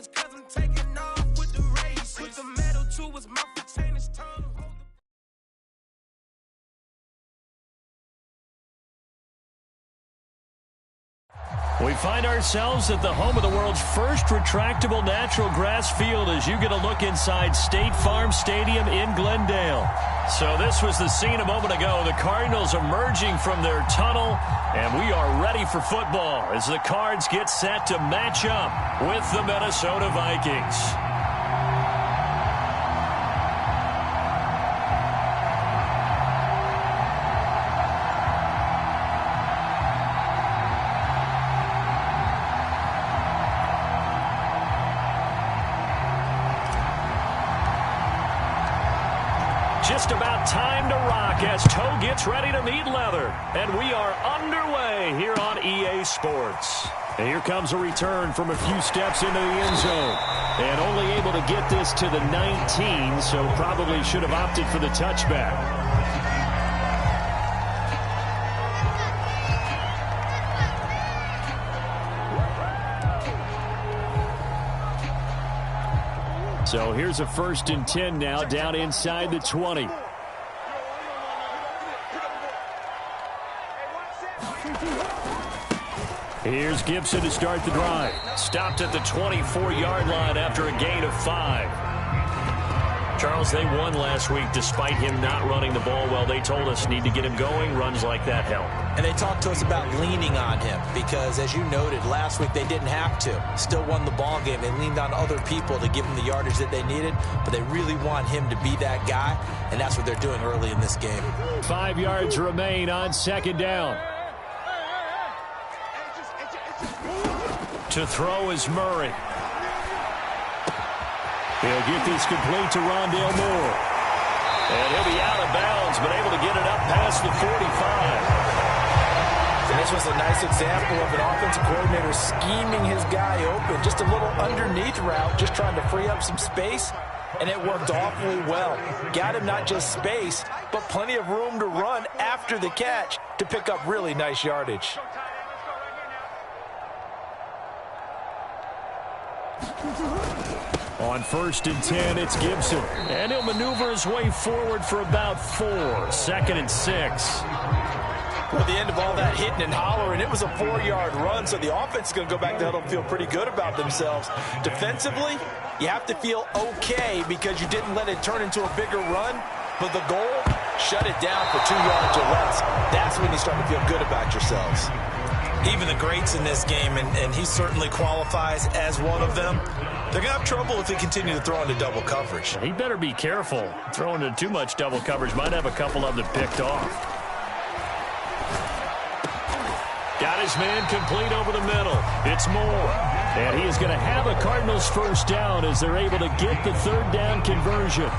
hours, cause I'm taking off with the race. Put the metal to his mouth and chain his tongue. We find ourselves at the home of the world's first retractable natural grass field as you get a look inside State Farm Stadium in Glendale. So this was the scene a moment ago. The Cardinals emerging from their tunnel, and we are ready for football as the Cards get set to match up with the Minnesota Vikings. Just about time to rock as toe gets ready to meet leather. And we are underway here on EA Sports. And here comes a return from a few steps into the end zone. And only able to get this to the 19, so probably should have opted for the touchback. So here's a 1st and 10 now down inside the 20. Here's Gibson to start the drive. Stopped at the 24-yard line after a gain of 5. Charles, they won last week despite him not running the ball well. They told us need to get him going. Runs like that help. And they talked to us about leaning on him because, as you noted, last week they didn't have to. Still won the ball game. They leaned on other people to give them the yardage that they needed, but they really want him to be that guy, and that's what they're doing early in this game. 5 yards remain on 2nd down. To throw is Murray. He'll get this complete to Rondale Moore. And he'll be out of bounds, but able to get it up past the 45. And this was a nice example of an offensive coordinator scheming his guy open. Just a little underneath route, just trying to free up some space, and it worked awfully well. Got him not just space, but plenty of room to run after the catch to pick up really nice yardage. On 1st and 10, it's Gibson. And he'll maneuver his way forward for about 4. 2nd and 6. At the end of all that hitting and hollering, it was a 4-yard run, so the offense is going to go back to huddle and feel pretty good about themselves. Defensively, you have to feel okay because you didn't let it turn into a bigger run, but the goal, shut it down for 2 yards or less. That's when you start to feel good about yourselves. Even the greats in this game, and he certainly qualifies as one of them, they're going to have trouble if they continue to throw into double coverage. He better be careful. Throwing into too much double coverage might have a couple of them picked off. Got his man complete over the middle. It's Moore. And he is going to have a Cardinals 1st down as they're able to get the 3rd down conversion.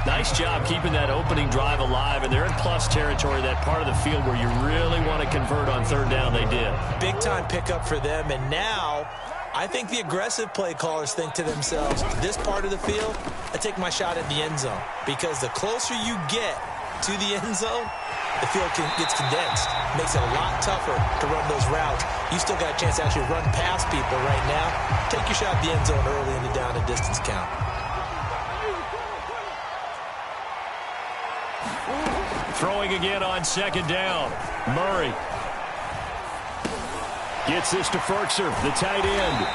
Nice job keeping that opening drive alive, and they're in plus territory, that part of the field where you really want to convert on 3rd down. They did. Big-time pickup for them, and now I think the aggressive play callers think to themselves, this part of the field, I take my shot at the end zone, because the closer you get to the end zone, the field gets condensed. Makes it a lot tougher to run those routes. You still got a chance to actually run past people right now. Take your shot at the end zone early in the down and distance count. Throwing again on 2nd down. Murray gets this to Ferkser, the tight end.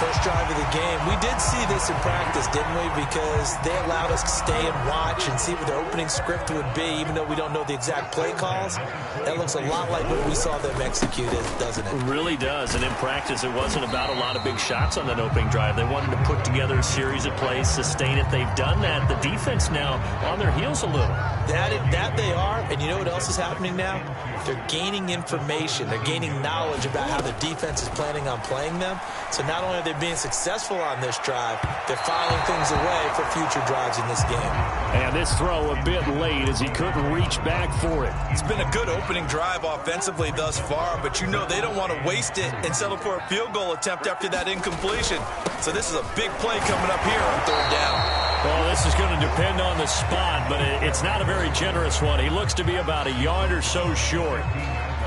First drive of the game. We did see this in practice, didn't we? Because they allowed us to stay and watch and see what their opening script would be, even though we don't know the exact play calls. That looks a lot like what we saw them execute, doesn't it? It really does. And in practice, it wasn't about a lot of big shots on that opening drive. They wanted to put together a series of plays, sustain it. They've done that. The defense now on their heels a little. That they are. And you know what else is happening now? They're gaining information. They're gaining knowledge about how the defense is planning on playing them. So not only are they being successful on this drive, they're filing things away for future drives in this game. And this throw a bit late as he couldn't reach back for it. It's been a good opening drive offensively thus far, but you know they don't want to waste it and settle for a field goal attempt after that incompletion. So this is a big play coming up here on 3rd down. Well, this is going to depend on the spot, but it's not a very generous one. He looks to be about a yard or so short.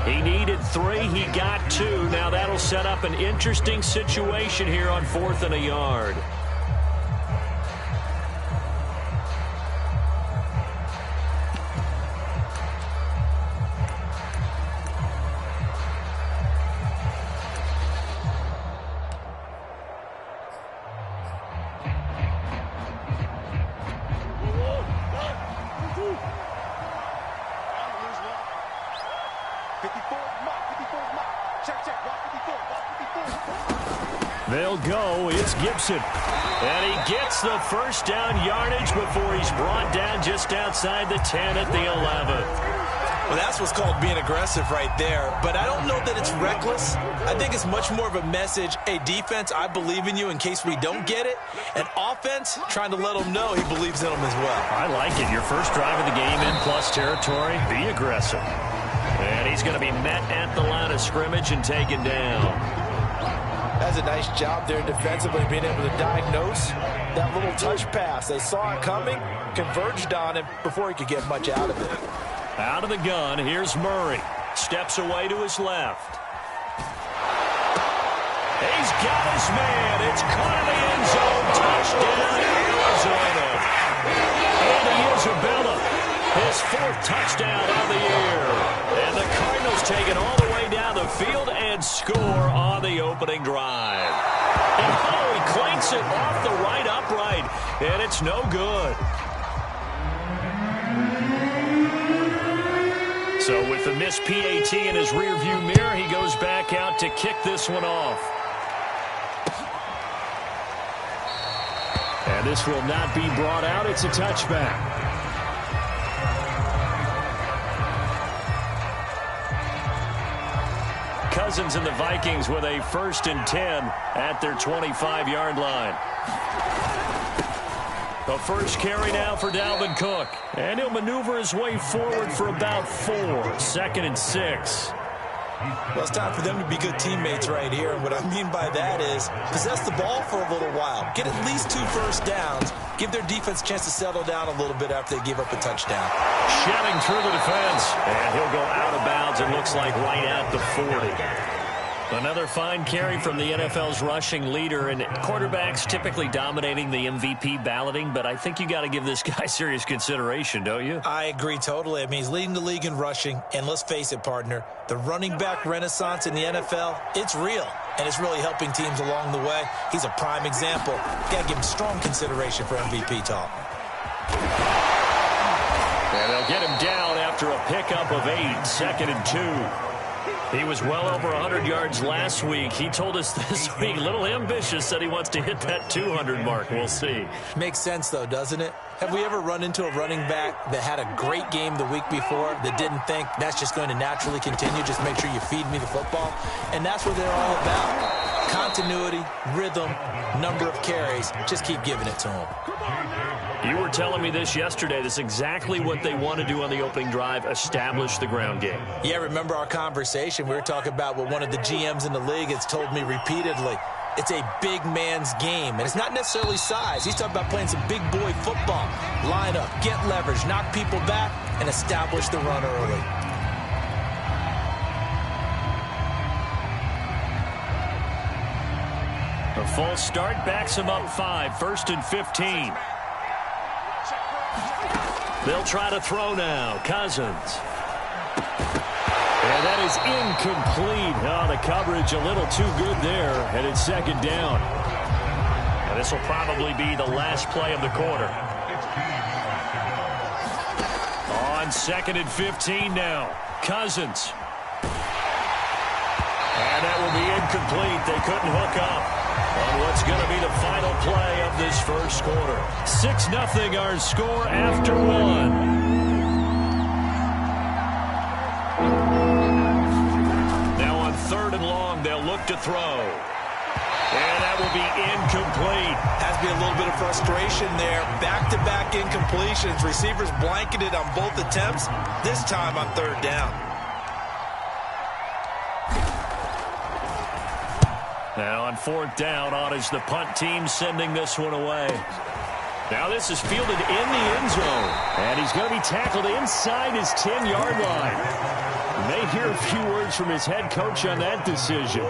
He needed 3. He got 2. Now that'll set up an interesting situation here on 4th and a yard. They'll go. It's Gibson. And he gets the first down yardage before he's brought down just outside the 10 at the 11. Well, that's what's called being aggressive right there. But I don't know that it's reckless. I think it's much more of a message. Hey, defense, I believe in you in case we don't get it. And offense, trying to let them know he believes in them as well. I like it. Your first drive of the game in plus territory. Be aggressive. And he's going to be met at the line of scrimmage and taken down. That's a nice job there defensively, being able to diagnose that little touch pass. They saw it coming, converged on him before he could get much out of it. Out of the gun, here's Murray. Steps away to his left. He's got his man. It's caught in the end zone. Touchdown, Arizona. Andy Isabella, his 4th touchdown of the year. And the Cardinals take it all the way down the field and score on the opening drive. And he clanks it off the right upright, and it's no good. So with the missed PAT in his rearview mirror, he goes back out to kick this one off. And this will not be brought out. It's a touchback. Cousins and the Vikings with a 1st and 10 at their 25-yard line. The first carry now for Dalvin Cook. And he'll maneuver his way forward for about 4. 2nd and 6. Well, it's time for them to be good teammates right here. And what I mean by that is possess the ball for a little while. Get at least 2 first downs. Give their defense a chance to settle down a little bit after they give up a touchdown. Shedding through the defense. And he'll go out of bounds, it looks like, right at the 40. Another fine carry from the NFL's rushing leader, and quarterbacks typically dominating the MVP balloting, but I think you got to give this guy serious consideration, don't you? I agree totally. I mean, he's leading the league in rushing, and let's face it, partner, the running back renaissance in the NFL, it's real, and it's really helping teams along the way. He's a prime example. Got to give him strong consideration for MVP talk. And they'll get him down after a pickup of 8, 2nd and 2. He was well over 100 yards last week. He told us this week, a little ambitious, said he wants to hit that 200 mark. We'll see. Makes sense, though, doesn't it? Have we ever run into a running back that had a great game the week before that didn't think that's just going to naturally continue? Just make sure you feed me the football. And that's what they're all about. Continuity, rhythm, number of carries. Just keep giving it to them. You were telling me this yesterday. This is exactly what they want to do on the opening drive, establish the ground game. Yeah, remember our conversation? We were talking about what one of the GMs in the league has told me repeatedly. It's a big man's game, and it's not necessarily size. He's talking about playing some big boy football. Line up, get leverage, knock people back, and establish the run early. A false start backs him up 5, 1st and 15. They'll try to throw now. Cousins. And that is incomplete. Oh, the coverage a little too good there, and it's 2nd down. And this will probably be the last play of the quarter. On 2nd and 15 now. Cousins. And that will be incomplete. They couldn't hook up on what's going to be the final play of this first quarter. 6-0 our score after 1. Now on 3rd and long, they'll look to throw. And that will be incomplete. Has to be a little bit of frustration there. Back-to-back incompletions. Receivers blanketed on both attempts. This time on 3rd down. Now on 4th down, on is the punt team sending this one away. Now this is fielded in the end zone. And he's going to be tackled inside his 10-yard line. May hear a few words from his head coach on that decision.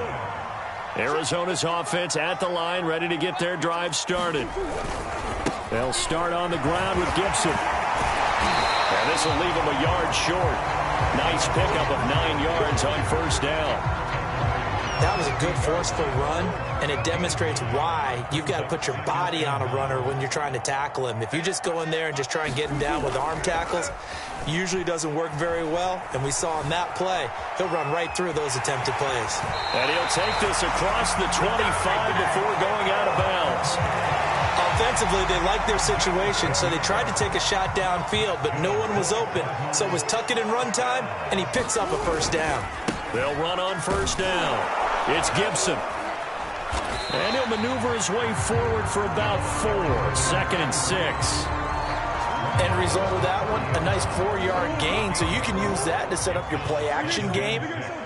Arizona's offense at the line, ready to get their drive started. They'll start on the ground with Gibson. And this will leave him a yard short. Nice pickup of 9 yards on first down. That was a good forceful run, and it demonstrates why you've got to put your body on a runner when you're trying to tackle him. If you just go in there and just try and get him down with arm tackles, usually doesn't work very well, and we saw in that play, he'll run right through those attempted plays. And he'll take this across the 25 before going out of bounds. Offensively, they liked their situation, so they tried to take a shot downfield, but no one was open. So it was tuck it and run time, and he picks up a first down. They'll run on first down. It's Gibson. And he'll maneuver his way forward for about 4. 2nd and 6. End result of that one, a nice 4-yard gain. So you can use that to set up your play-action game,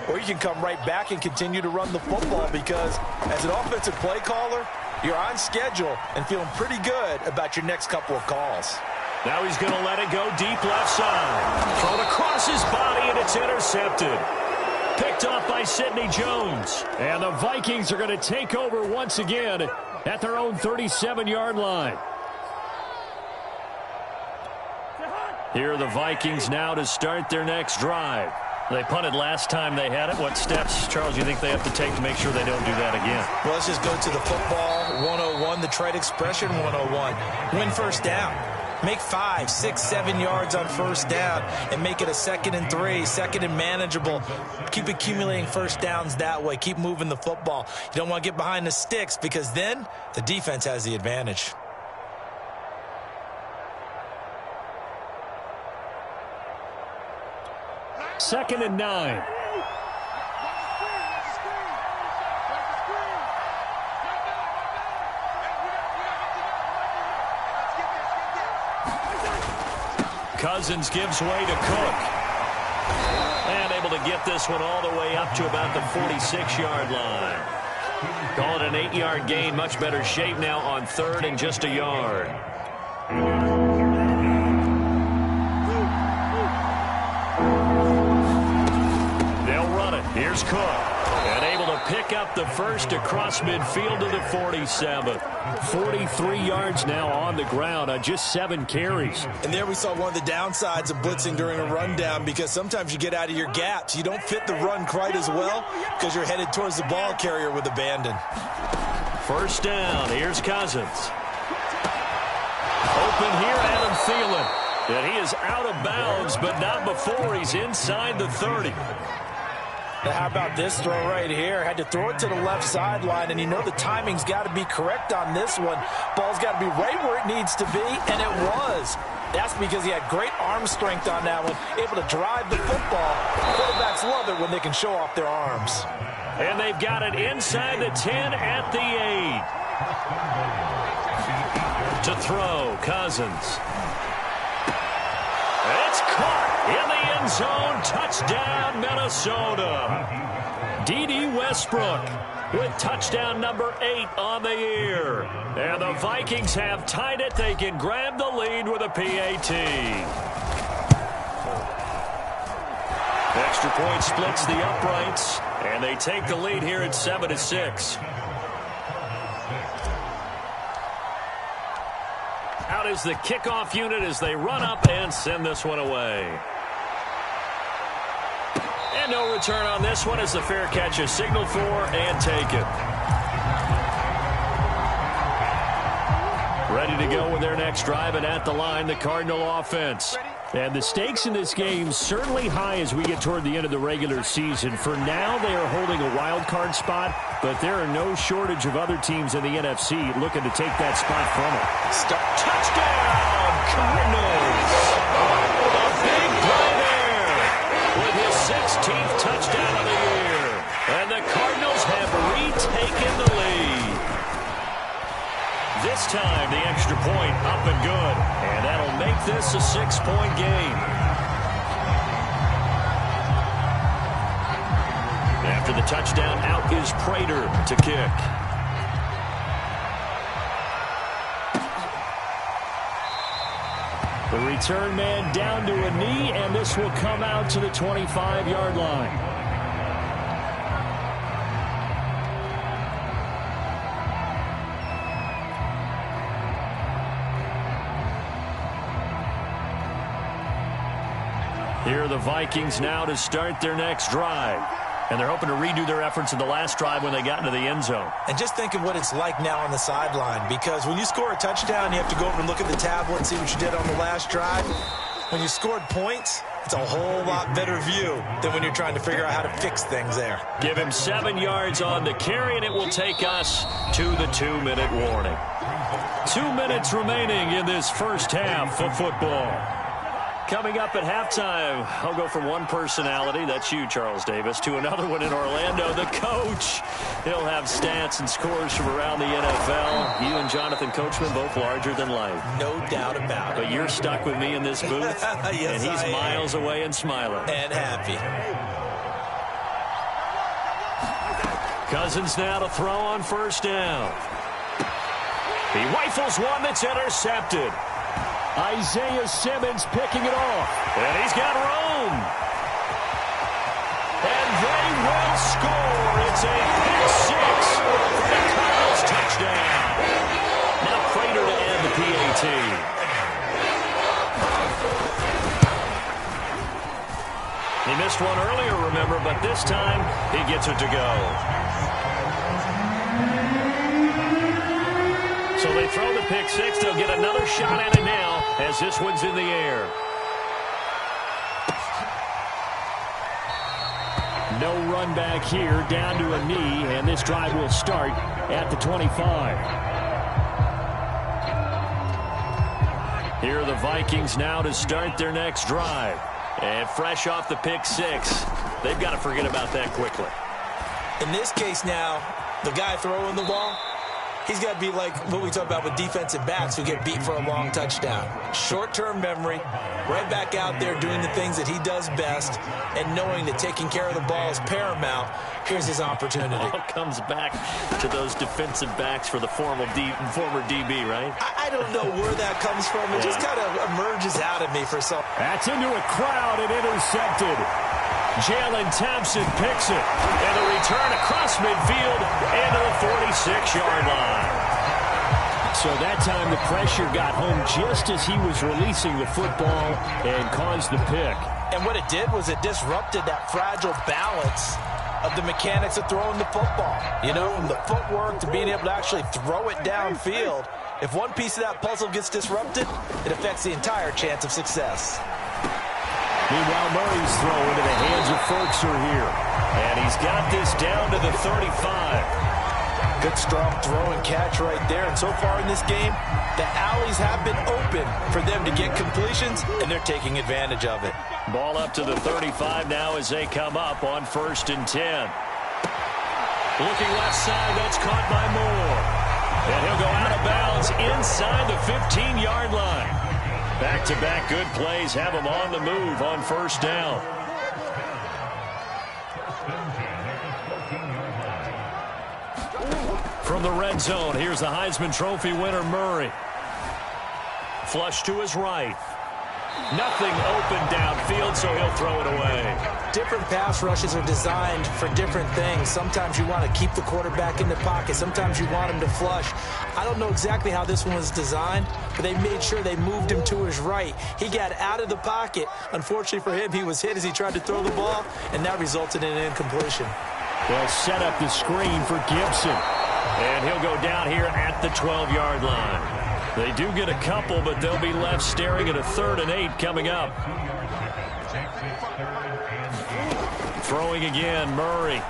or you can come right back and continue to run the football because as an offensive play caller, you're on schedule and feeling pretty good about your next couple of calls. Now he's going to let it go deep left side. Thrown across his body, and it's intercepted. Picked off by Sidney Jones. And the Vikings are going to take over once again at their own 37-yard line. Here are the Vikings now to start their next drive. They punted last time they had it. What steps, Charles, do you think they have to take to make sure they don't do that again? Well, let's just go to the football 101, the trade expression 101. Win first down. Make 5, 6, 7 yards on first down and make it a 2nd and 3, 2nd and manageable. Keep accumulating first downs that way. Keep moving the football. You don't want to get behind the sticks because then the defense has the advantage. Second and 9. Cousins gives way to Cook. And able to get this one all the way up to about the 46-yard line. Call it an 8-yard gain. Much better shape now on 3rd and just a yard. They'll run it. Here's Cook. And able to pick up the first across midfield to the 47. 43 yards now on the ground on just 7 carries. And there we saw one of the downsides of blitzing during a rundown because sometimes you get out of your gaps. You don't fit the run quite as well because you're headed towards the ball carrier with abandon. First down. Here's Cousins. Open here, Adam Thielen. And he is out of bounds, but not before he's inside the 30. Now how about this throw right here? Had to throw it to the left sideline, and you know the timing's got to be correct on this one. Ball's got to be right where it needs to be, and it was. That's because he had great arm strength on that one, able to drive the football. Quarterbacks love it when they can show off their arms. And they've got it inside the 10 at the 8. To throw, Cousins. It's caught in the end zone. Touchdown, Minnesota. D.D. Westbrook with touchdown number 8 on the year. And the Vikings have tied it. They can grab the lead with a PAT. Extra point splits the uprights, and they take the lead here at 7-6. Out is the kickoff unit as they run up and send this one away. And no return on this one as the fair catch is signaled for and taken. Ready to go with their next drive, and at the line, the Cardinal offense. And the stakes in this game certainly high as we get toward the end of the regular season. For now, they are holding a wild card spot, but there are no shortage of other teams in the NFC looking to take that spot from them. Touchdown, Cardinals! A big play there with his 16th touchdown of the year. And the Cardinals have retaken the lead. This time, the extra point up and good. And that'll make this a 6-point game. After the touchdown, out is Prater to kick. The return man down to a knee, and this will come out to the 25-yard line. Here are the Vikings now to start their next drive. And they're hoping to redo their efforts in the last drive when they got into the end zone. And just think of what it's like now on the sideline, because when you score a touchdown, you have to go over and look at the tablet and see what you did on the last drive. When you scored points, it's a whole lot better view than when you're trying to figure out how to fix things there. Give him 7 yards on the carry, and it will take us to the 2-minute warning. 2 minutes remaining in this first half of football. Coming up at halftime, I'll go from one personality, that's you, Charles Davis, to another one in Orlando, the coach. He'll have stats and scores from around the NFL. You and Jonathan Coachman, both larger than life. No doubt about it. But you're stuck with me in this booth, yes, and he's miles away and smiling. And happy. Cousins now to throw on first down. He rifles one that's intercepted. Isaiah Simmons picking it off. And he's got room. And they will score. It's a pick six for the Cardinals touchdown. Now Prater to add the PAT. He missed one earlier, remember, but this time he gets it to go. So they throw the pick six. They'll get another shot at it now as this one's in the air. No run back here, down to a knee, and this drive will start at the 25. Here are the Vikings now to start their next drive. And fresh off the pick six, they've got to forget about that quickly. In this case now, the guy throwing the ball, he's got to be like what we talk about with defensive backs who get beat for a long touchdown. Short-term memory, right back out there doing the things that he does best, and knowing that taking care of the ball is paramount. Here's his opportunity. All comes back to those defensive backs for the former DB, right? I don't know where that comes from. It just kind of emerges out of me for some. That's into a crowd and intercepted. Jalen Thompson picks it. And the return across midfield into the 46-yard line. So that time the pressure got home just as he was releasing the football and caused the pick. And what it did was it disrupted that fragile balance of the mechanics of throwing the football. You know, from the footwork to being able to actually throw it downfield. If one piece of that puzzle gets disrupted, it affects the entire chance of success. Meanwhile, Murray's throw into the hands of Ferkser here. And he's got this down to the 35. Good, strong throw and catch right there. And so far in this game, the alleys have been open for them to get completions, and they're taking advantage of it. Ball up to the 35 now as they come up on 1st and 10. Looking left side, that's caught by Moore. And he'll go out of bounds inside the 15-yard line. Back-to-back good plays have him on the move on 1st down. From the red zone, here's the Heisman Trophy winner, Murray. Flush to his right. Nothing open downfield, so he'll throw it away. Different pass rushes are designed for different things. Sometimes you want to keep the quarterback in the pocket. Sometimes you want him to flush. I don't know exactly how this one was designed, but they made sure they moved him to his right. He got out of the pocket. Unfortunately for him, he was hit as he tried to throw the ball, and that resulted in an incompletion. They'll set up the screen for Gibson. And he'll go down here at the 12-yard line. They do get a couple, but they'll be left staring at a 3rd and 8 coming up. Throwing again, Murray.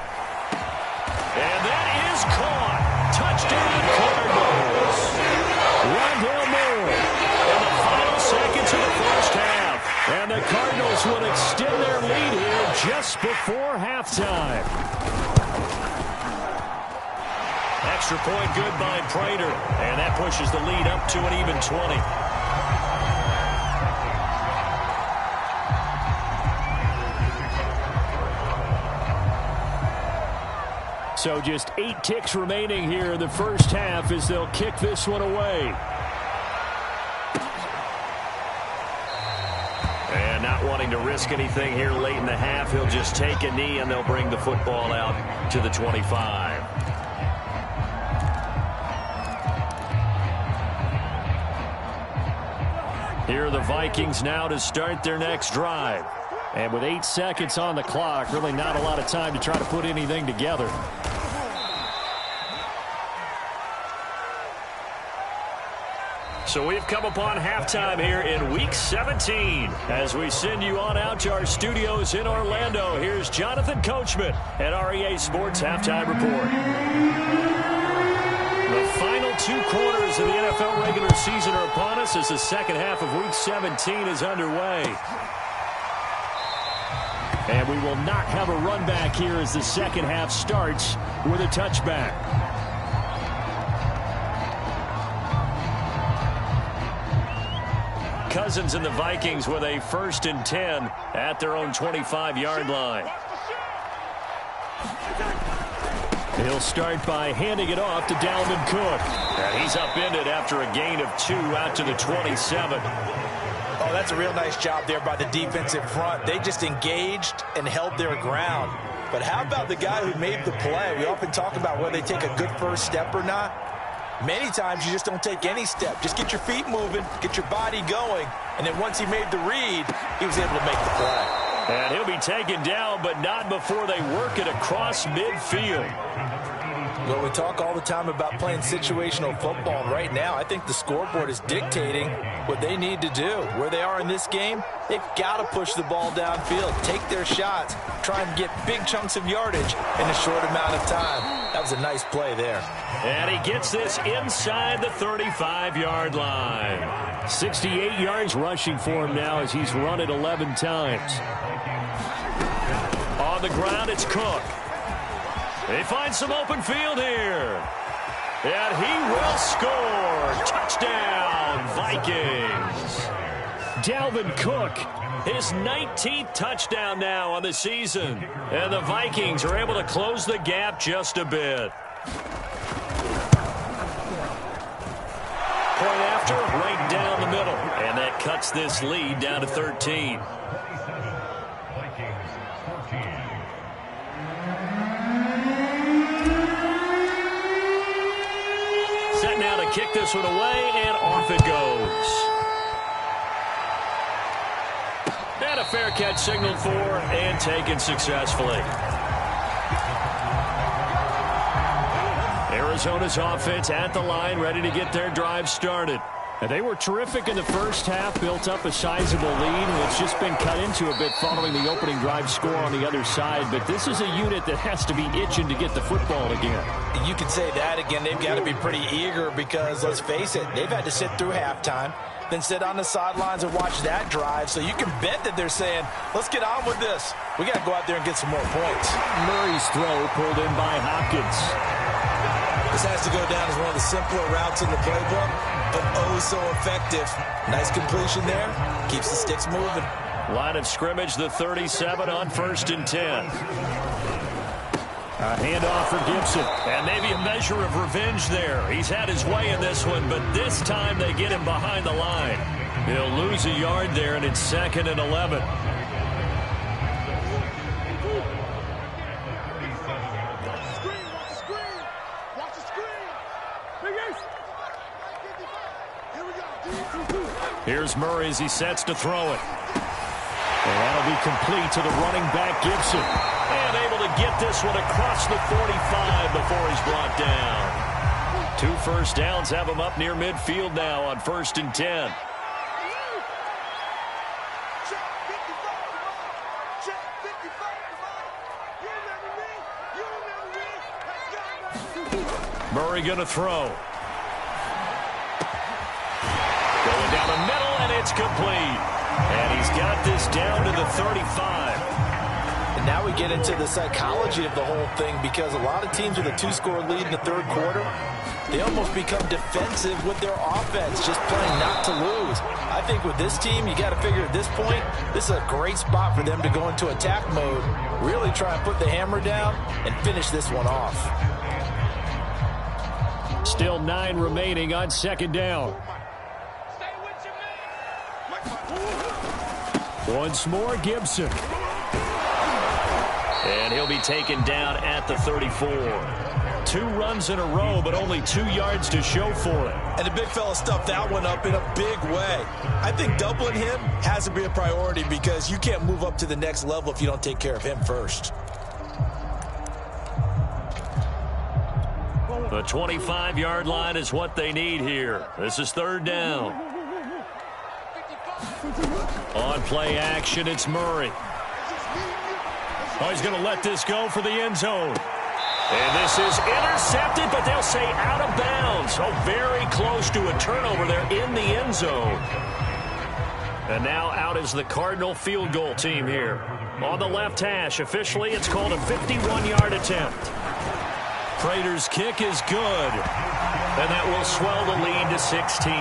And that is caught. Touchdown, Cardinals. Rondale Moore in the final seconds of the first half. And the Cardinals will extend their lead here just before halftime. Extra point good by Prater. And that pushes the lead up to an even 20. So just 8 ticks remaining here in the first half as they'll kick this one away. And not wanting to risk anything here late in the half, he'll just take a knee and they'll bring the football out to the 25. Here are the Vikings now to start their next drive. And with 8 seconds on the clock, really not a lot of time to try to put anything together. So we've come upon halftime here in Week 17. As we send you on out to our studios in Orlando, here's Jonathan Coachman at REA Sports Halftime Report. The final 2 quarters of the NFL regular season are upon us as the second half of Week 17 is underway. And we will not have a run back here as the second half starts with a touchback. Cousins and the Vikings with a 1st and 10 at their own 25-yard line. He'll start by handing it off to Dalvin Cook. And he's upended after a gain of 2 out to the 27. Oh, that's a real nice job there by the defensive front. They just engaged and held their ground. But how about the guy who made the play? We often talk about whether they take a good first step or not. Many times you just don't take any step. Just get your feet moving, get your body going, and then once he made the read, he was able to make the play. And he'll be taken down, but not before they work it across midfield. Well, we talk all the time about playing situational football, and right now I think the scoreboard is dictating what they need to do. Where they are in this game, they've got to push the ball downfield, take their shots, try and get big chunks of yardage in a short amount of time. That was a nice play there. And he gets this inside the 35-yard line. 68 yards rushing for him now as he's run it 11 times. On the ground, it's Cook. They find some open field here. And he will score. Touchdown, Vikings. Dalvin Cook, his 19th touchdown now on the season. And the Vikings are able to close the gap just a bit. Point after, right down the middle. And that cuts this lead down to 13. Set now to kick this one away, and off it goes. And a fair catch signaled for and taken successfully. Arizona's offense at the line, ready to get their drive started. And they were terrific in the first half, built up a sizable lead, and it's just been cut into a bit following the opening drive score on the other side. But this is a unit that has to be itching to get the football again. You can say that again. They've got to be pretty eager because, let's face it, they've had to sit through halftime, then sit on the sidelines and watch that drive. So you can bet that they're saying, let's get on with this. We got to go out there and get some more points. Murray's throw pulled in by Hopkins. This has to go down as one of the simpler routes in the playbook, but oh so effective. Nice completion there. Keeps the sticks moving. Line of scrimmage, the 37 on 1st and 10. A handoff for Gibson. And maybe a measure of revenge there. He's had his way in this one, but this time they get him behind the line. He'll lose a yard there, and it's 2nd and 11. Here's Murray as he sets to throw it. And that'll be complete to the running back, Gibson. And able to get this one across the 45 before he's brought down. 2 first downs have him up near midfield now on 1st and 10. Murray going to throw. Going down the middle, and it's complete. And he's got this down to the 35. And now we get into the psychology of the whole thing, because a lot of teams with a 2-score lead in the 3rd quarter, they almost become defensive with their offense, just playing not to lose. I think with this team, you got to figure at this point, this is a great spot for them to go into attack mode, really try and put the hammer down and finish this one off. Still 9 remaining on 2nd down. Once more, Gibson. And he'll be taken down at the 34. 2 runs in a row, but only 2 yards to show for it. And the big fella stuffed that one up in a big way. I think doubling him has to be a priority because you can't move up to the next level if you don't take care of him first. The 25-yard line is what they need here. This is 3rd down. On play action, it's Murray. Oh, he's going to let this go for the end zone. And this is intercepted, but they'll say out of bounds. Oh, very close to a turnover there in the end zone. And now out is the Cardinal field goal team here. On the left hash, officially, it's called a 51-yard attempt. Prater's kick is good. And that will swell the lead to 16.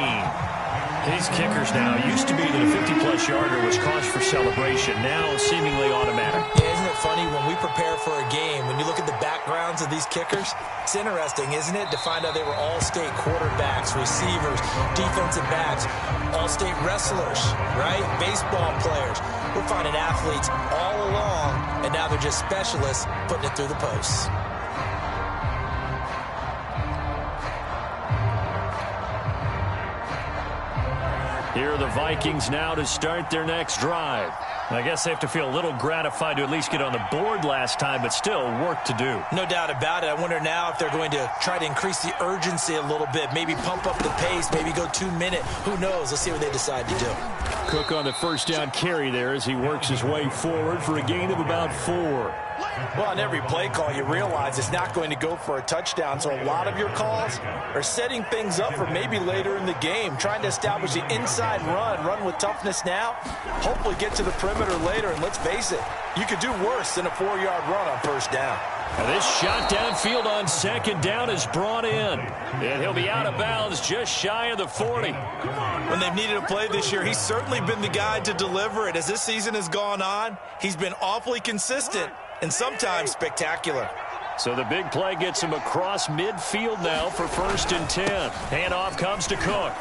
These kickers now, used to be that a 50-plus yarder was cause for celebration. Now seemingly automatic. Yeah, isn't it funny when we prepare for a game, when you look at the backgrounds of these kickers, it's interesting, isn't it, to find out they were all-state quarterbacks, receivers, defensive backs, all-state wrestlers, right? Baseball players. We're finding athletes all along, and now they're just specialists putting it through the posts. Here are the Vikings now to start their next drive. I guess they have to feel a little gratified to at least get on the board last time, but still work to do. No doubt about it. I wonder now if they're going to try to increase the urgency a little bit, maybe pump up the pace, maybe go 2-minute. Who knows? Let's see what they decide to do. Cook on the first down carry there as he works his way forward for a gain of about 4. Well, on every play call, you realize it's not going to go for a touchdown, so a lot of your calls are setting things up for maybe later in the game, trying to establish the inside run with toughness now, hopefully get to the perimeter later, and let's face it, you could do worse than a 4-yard run on first down. And this shot downfield on 2nd down is brought in, and he'll be out of bounds just shy of the 40. When they've needed a play this year, he's certainly been the guy to deliver it. As this season has gone on, he's been awfully consistent and sometimes spectacular. So the big play gets him across midfield now for 1st and 10. Handoff comes to Cook.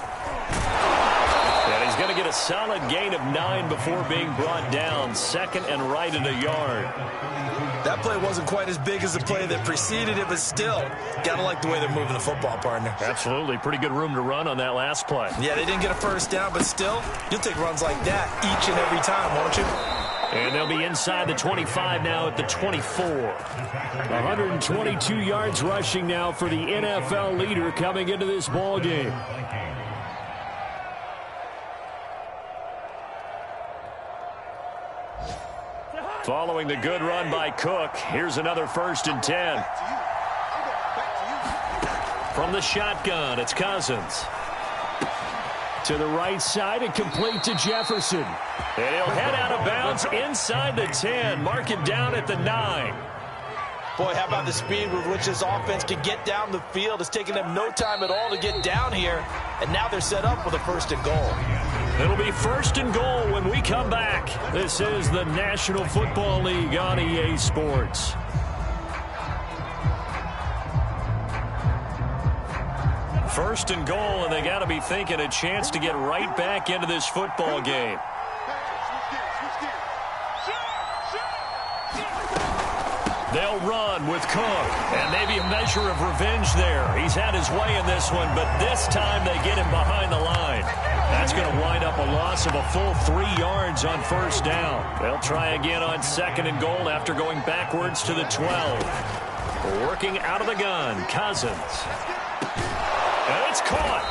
And he's going to get a solid gain of 9 before being brought down. 2nd and right at a yard. That play wasn't quite as big as the play that preceded it, but still, gotta like the way they're moving the football, partner. Absolutely. Pretty good room to run on that last play. Yeah, they didn't get a first down, but still, you'll take runs like that each and every time, won't you? And they'll be inside the 25 now at the 24. 122 yards rushing now for the NFL leader coming into this ball game. Following the good run by Cook, here's another 1st and 10. From the shotgun, it's Cousins. To the right side and complete to Jefferson. And he'll head out of bounds inside the 10. Mark it down at the 9. Boy, how about the speed with which this offense can get down the field? It's taken them no time at all to get down here. And now they're set up with a 1st and goal. It'll be 1st and goal when we come back. This is the National Football League on EA Sports. First and goal, and they got to be thinking a chance to get right back into this football game. They'll run with Cook, and maybe a measure of revenge there. He's had his way in this one, but this time they get him behind the line. That's going to wind up a loss of a full 3 yards on 1st down. They'll try again on 2nd and goal after going backwards to the 12. Working out of the gun, Cousins. And it's caught.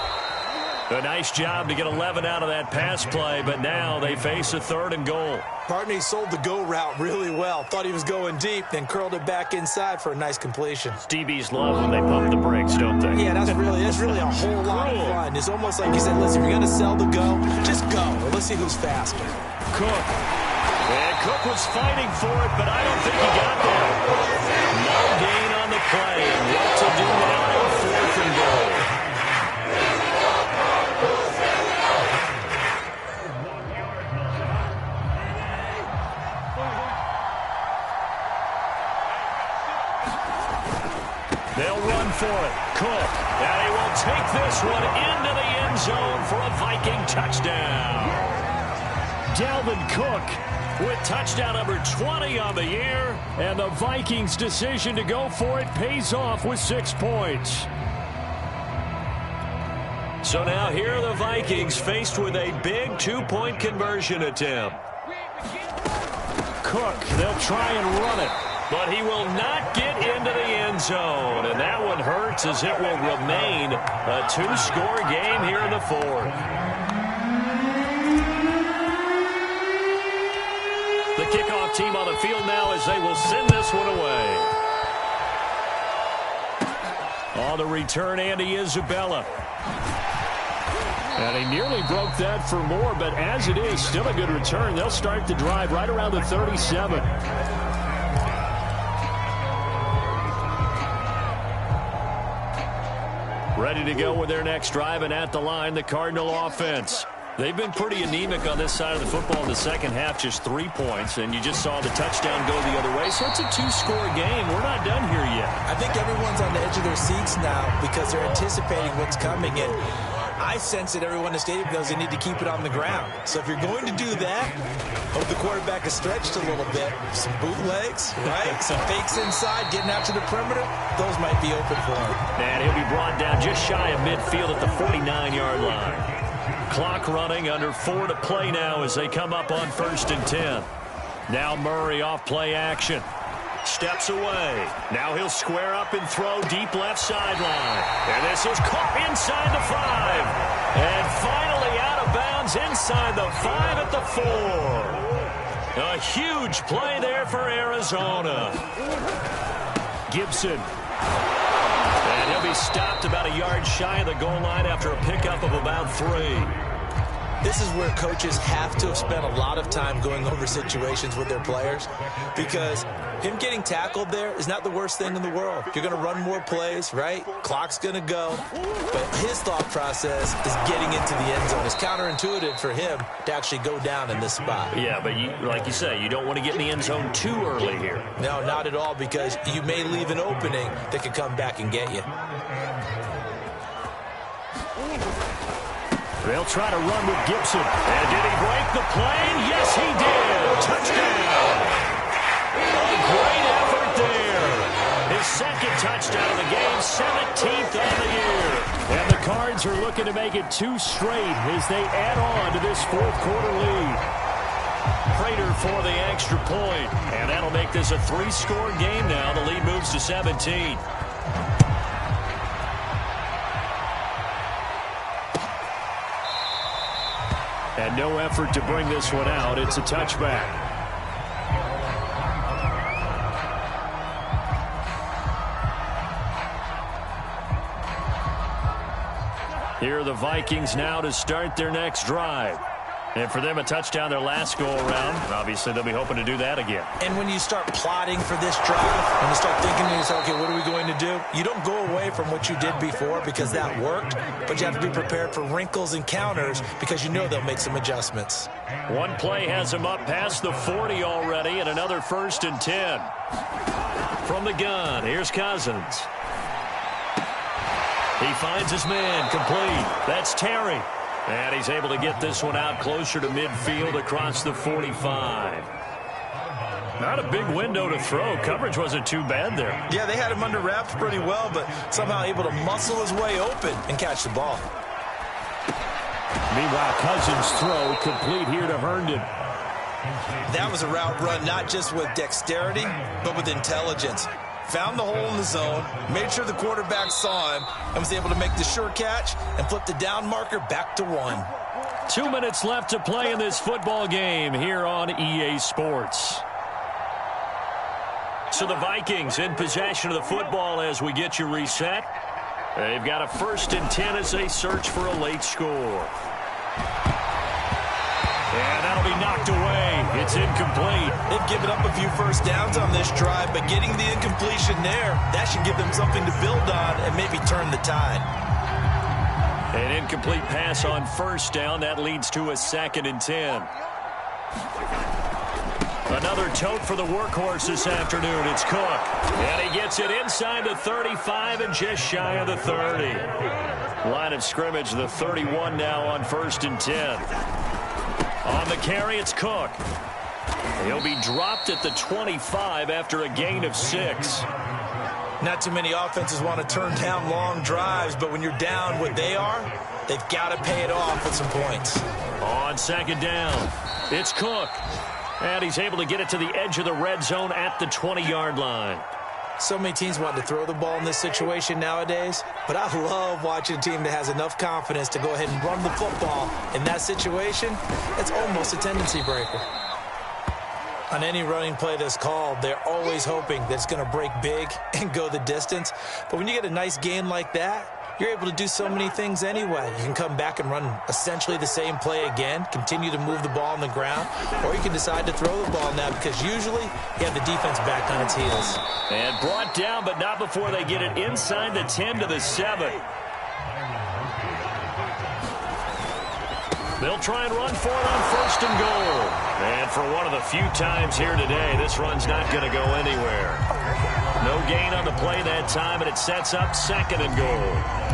A nice job to get 11 out of that pass play, but now they face a 3rd and goal. Partner, he sold the go route really well. Thought he was going deep, then curled it back inside for a nice completion. DBs love when they pump the brakes, don't they? Yeah, that's really a whole lot of fun. It's almost like you said, listen, if you're going to sell the go, just go. Let's see who's faster. Cook. And Cook was fighting for it, but I don't think he got there. No gain on the play. And what to do now on 4th and goal? They'll run for it. Cook. And he will take this one into the end zone for a Viking touchdown. Dalvin Cook with touchdown number 20 on the year. And the Vikings' decision to go for it pays off with 6 points. So now here are the Vikings faced with a big 2-point conversion attempt. Cook, they'll try and run it, but he will not get into the end zone. And that one hurts as it will remain a 2-score game here in the fourth. The kickoff team on the field now as they will send this one away. On the return, Andy Isabella. And he nearly broke that for more, but as it is, still a good return. They'll start the drive right around the 37. Ready to go with their next drive, and at the line, the Cardinal offense. They've been pretty anemic on this side of the football in the second half, just 3 points, and you just saw the touchdown go the other way. So it's a 2-score game. We're not done here yet. I think everyone's on the edge of their seats now because they're anticipating what's coming, and I sense that everyone in the stadium knows they need to keep it on the ground. So if you're going to do that, hope the quarterback is stretched a little bit. Some bootlegs, right? Some fakes inside, getting out to the perimeter. Those might be open for him. And he'll be brought down just shy of midfield at the 49-yard line. Clock running, under 4 to play now as they come up on 1st and 10. Now Murray off play action. Steps away. Now he'll square up and throw deep left sideline. And this is caught inside the 5. And finally out of bounds inside the 5 at the 4. A huge play there for Arizona. Gibson. And he'll be stopped about a yard shy of the goal line after a pickup of about 3. This is where coaches have to have spent a lot of time going over situations with their players, because him getting tackled there is not the worst thing in the world. You're going to run more plays, right? Clock's going to go. But his thought process is getting into the end zone. It's counterintuitive for him to actually go down in this spot. Yeah, but like you say, you don't want to get in the end zone too early here. No, not at all, because you may leave an opening that could come back and get you. They'll try to run with Gibson. And did he break the plane? Yes, he did. Touchdown. A great effort there. His second touchdown of the game, 17th on the year. And the Cards are looking to make it 2 straight as they add on to this fourth-quarter lead. Prater for the extra point. And that'll make this a 3-score game now. The lead moves to 17. And no effort to bring this one out. It's a touchback. Here are the Vikings now to start their next drive. And for them, a touchdown their last go-around. Obviously, they'll be hoping to do that again. And when you start plotting for this drive, when you start thinking to yourself, okay, what are we going to do? You don't go away from what you did before because that worked, but you have to be prepared for wrinkles and counters because you know they'll make some adjustments. One play has them up past the 40 already, and another 1st and 10. From the gun, here's Cousins. He finds his man, complete. That's Terry. And he's able to get this one out closer to midfield across the 45. Not a big window to throw. Coverage wasn't too bad there. Yeah, they had him under wraps pretty well, but somehow able to muscle his way open and catch the ball. Meanwhile, Cousins' throw complete here to Herndon. That was a route run not just with dexterity, but with intelligence. Found the hole in the zone, made sure the quarterback saw him, and was able to make the sure catch and flip the down marker back to 1. 2 minutes left to play in this football game here on EA Sports. So the Vikings in possession of the football as we get you reset. They've got a 1st and 10 as they search for a late score. And that'll be knocked away. It's incomplete. They've given up a few first downs on this drive, but getting the incompletion there, that should give them something to build on and maybe turn the tide. An incomplete pass on 1st down. That leads to a 2nd and 10. Another tote for the workhorse this afternoon. It's Cook. And he gets it inside the 35 and just shy of the 30. Line of scrimmage, the 31 now on 1st and 10. On the carry, it's Cook. He'll be dropped at the 25 after a gain of 6. Not too many offenses want to turn down long drives, but when you're down what they are, they've got to pay it off with some points. On second down, it's Cook. And he's able to get it to the edge of the red zone at the 20-yard line. So many teams want to throw the ball in this situation nowadays, but I love watching a team that has enough confidence to go ahead and run the football. In that situation, it's almost a tendency breaker. On any running play that's called, they're always hoping that it's going to break big and go the distance. But when you get a nice gain like that, you're able to do so many things anyway. You can come back and run essentially the same play again, continue to move the ball on the ground, or you can decide to throw the ball now because usually you have the defense back on its heels. And brought down, but not before they get it inside the 10 to the 7. They'll try and run for it on first and goal. And for one of the few times here today, this run's not going to go anywhere. No gain on the play that time, and it sets up second and goal.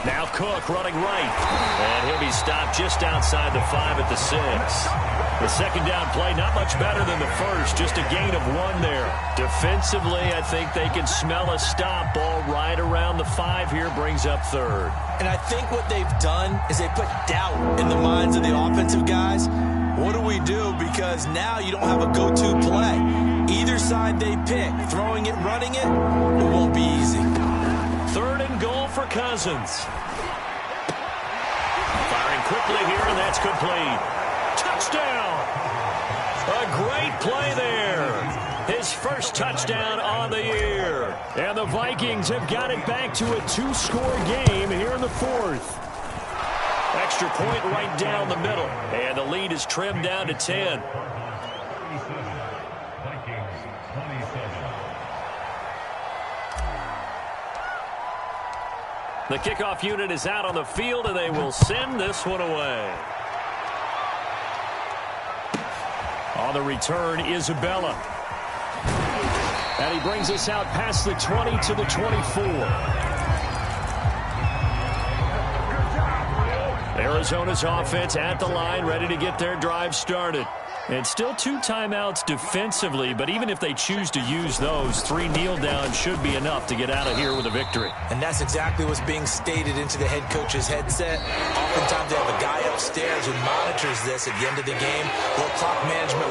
Now Cook running right. And he'll be stopped just outside the 5 at the 6. The second down play, not much better than the first, just a gain of 1 there. Defensively, I think they can smell a stop. Ball right around the 5 here, brings up third. And I think what they've done is they put doubt in the minds of the offensive guys. What do we do? Because now you don't have a go-to play. Either side they pick, throwing it, running it, it won't be easy. Third and goal for Cousins. Firing quickly here, and that's complete. Touchdown! A great play there. His first touchdown on the year. And the Vikings have got it back to a 2-score game here in the 4th. Extra point right down the middle. And the lead is trimmed down to 10. The kickoff unit is out on the field, and they will send this one away. On the return, Isabella. And he brings us out past the 20 to the 24. Arizona's offense at the line, ready to get their drive started. And still 2 timeouts defensively, but even if they choose to use those, 3 kneel downs should be enough to get out of here with a victory. And that's exactly what's being stated into the head coach's headset. Oftentimes they have a guy upstairs who monitors this at the end of the game. Little clock management